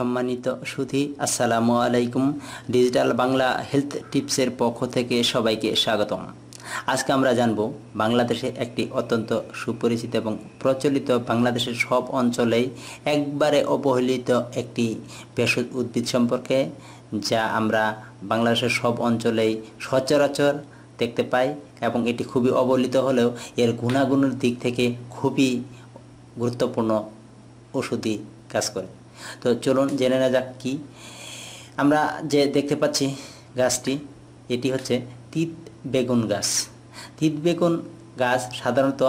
সম্মানিত সুধী, আসসালামু আলাইকুম। ডিজিটাল বাংলা হেলথ টিপসের পক্ষ থেকে সবাইকে স্বাগতম। আজকে আমরা জানব বাংলাদেশে একটি অত্যন্ত সুপরিচিত এবং প্রচলিত, বাংলাদেশের সব অঞ্চলেই একবারে অবহেলিত একটি ভেষজ উদ্ভিদ সম্পর্কে, যা আমরা বাংলাদেশের সব অঞ্চলেই সচরাচর দেখতে পাই এবং এটি খুবই অবহেলিত হলেও এর গুণাগুণের দিক থেকে খুবই গুরুত্বপূর্ণ ওষুধি কাজ করে। তো চলুন জেনে নেওয়া যাক কি। আমরা যে দেখতে পাচ্ছি গাছটি, এটি হচ্ছে তিত বেগুন গাছ। তিত বেগুন গাছ সাধারণত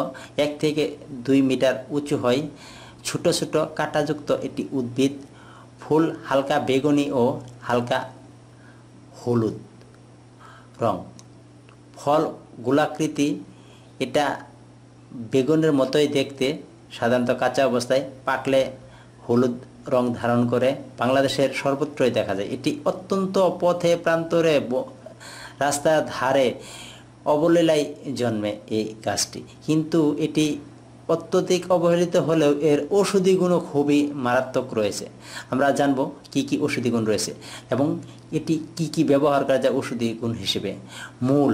1 থেকে 2 মিটার উঁচু হয়। ছোট ছোট কাঁটাযুক্ত একটি উদ্ভিদ। ফুল হালকা বেগুনি ও হালকা হলুদ রং। ফল গোলাকৃতি। এটা বেগুনের মতোই দেখতে, সাধারণত কাঁচা অবস্থায়, পাকলে হলুদ রং ধারণ করে। বাংলাদেশের সর্বত্রই দেখা যায়। এটি অত্যন্ত পথে প্রান্তরে, রাস্তার ধারে অবলীলায় জন্মে এই গাছটি, কিন্তু এটি অত্যধিক অবহেলিত হলেও এর ঔষধি গুণও খুবই মারাত্মক রয়েছে। আমরা জানব কি কি ঔষধি গুণ রয়েছে এবং এটি কি কি ব্যবহার করা যায় ঔষধি গুণ হিসেবে। মূল,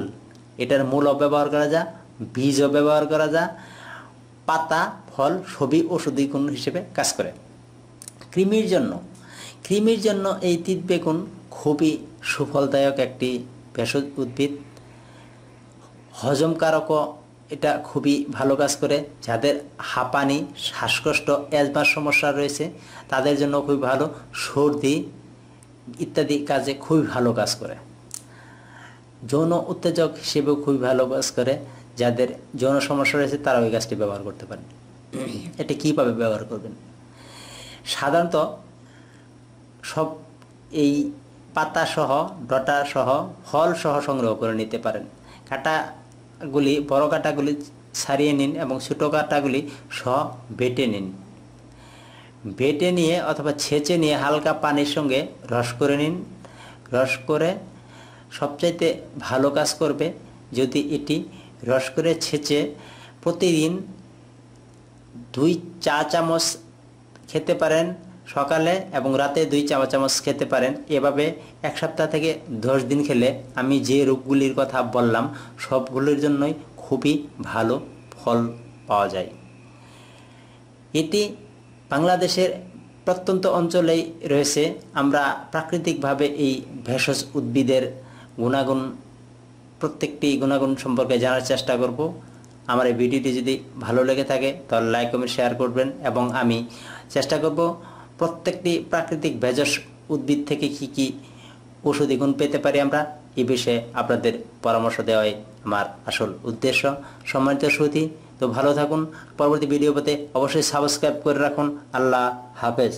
এটার মূলও ব্যবহার করা যায়, বীজও ব্যবহার করা যায়, পাতা ফল সবই ঔষধি গুণ হিসেবে কাজ করে। কৃমির জন্য এই তিত বেগুন খুবই সুফলদায়ক একটি ভেষজ উদ্ভিদ। হজমকারকও এটা খুবই ভালো কাজ করে। যাদের হাঁপানি, শ্বাসকষ্ট, অ্যাজমার সমস্যা রয়েছে তাদের জন্য খুবই ভালো। সর্দি ইত্যাদি কাজে খুবই ভালো কাজ করে। যৌন উত্তেজক হিসেবেও খুবই ভালো কাজ করে। যাদের যৌন সমস্যা রয়েছে তারা ওই গাছটি ব্যবহার করতে পারেন। এটা কীভাবে ব্যবহার করবেন? সাধারণত সব এই পাতা সহ, ডটা সহ, ফল সহ সংগ্রহ করে নিতে পারেন। কাঁটাগুলি, বড় কাঁটাগুলি ছাড়িয়ে নিন এবং ছোটো কাঁটাগুলি সহ বেটে নিন। বেটে নিয়ে অথবা ছেঁচে নিয়ে হালকা পানির সঙ্গে রস করে নিন। রস করে সবচাইতে ভালো কাজ করবে যদি এটি রস করে ছেঁচে প্রতিদিন 2 চা চামচ খেতে পারেন সকালে এবং রাতে 2 চা চামচ খেতে পারেন। এভাবে 1 সপ্তাহ থেকে 10 দিন খেলে আমি যে রোগগুলির কথা বললাম সবগুলির জন্যই খুবই ভালো ফল পাওয়া যায়। এটি বাংলাদেশের প্রত্যন্ত অঞ্চলেই রয়েছে। আমরা প্রাকৃতিকভাবে এই ভেষজ উদ্ভিদের প্রত্যেকটি গুণাগুণ সম্পর্কে জানার চেষ্টা করব। আমার এই ভিডিওটি যদি ভালো লেগে থাকে তাহলে লাইক কমেন্ট শেয়ার করবেন এবং আমি চেষ্টা করব প্রত্যেকটি প্রাকৃতিক ভেষজ উদ্ভিদ থেকে কি কি ঔষধি গুণ পেতে পারি আমরা, এই বিষয়ে আপনাদের পরামর্শ দেওয়াই আমার আসল উদ্দেশ্য। সম্মানিত সুধী, তো ভালো থাকুন। পরবর্তী ভিডিও পেতে অবশ্যই সাবস্ক্রাইব করে রাখুন। আল্লাহ হাফেজ।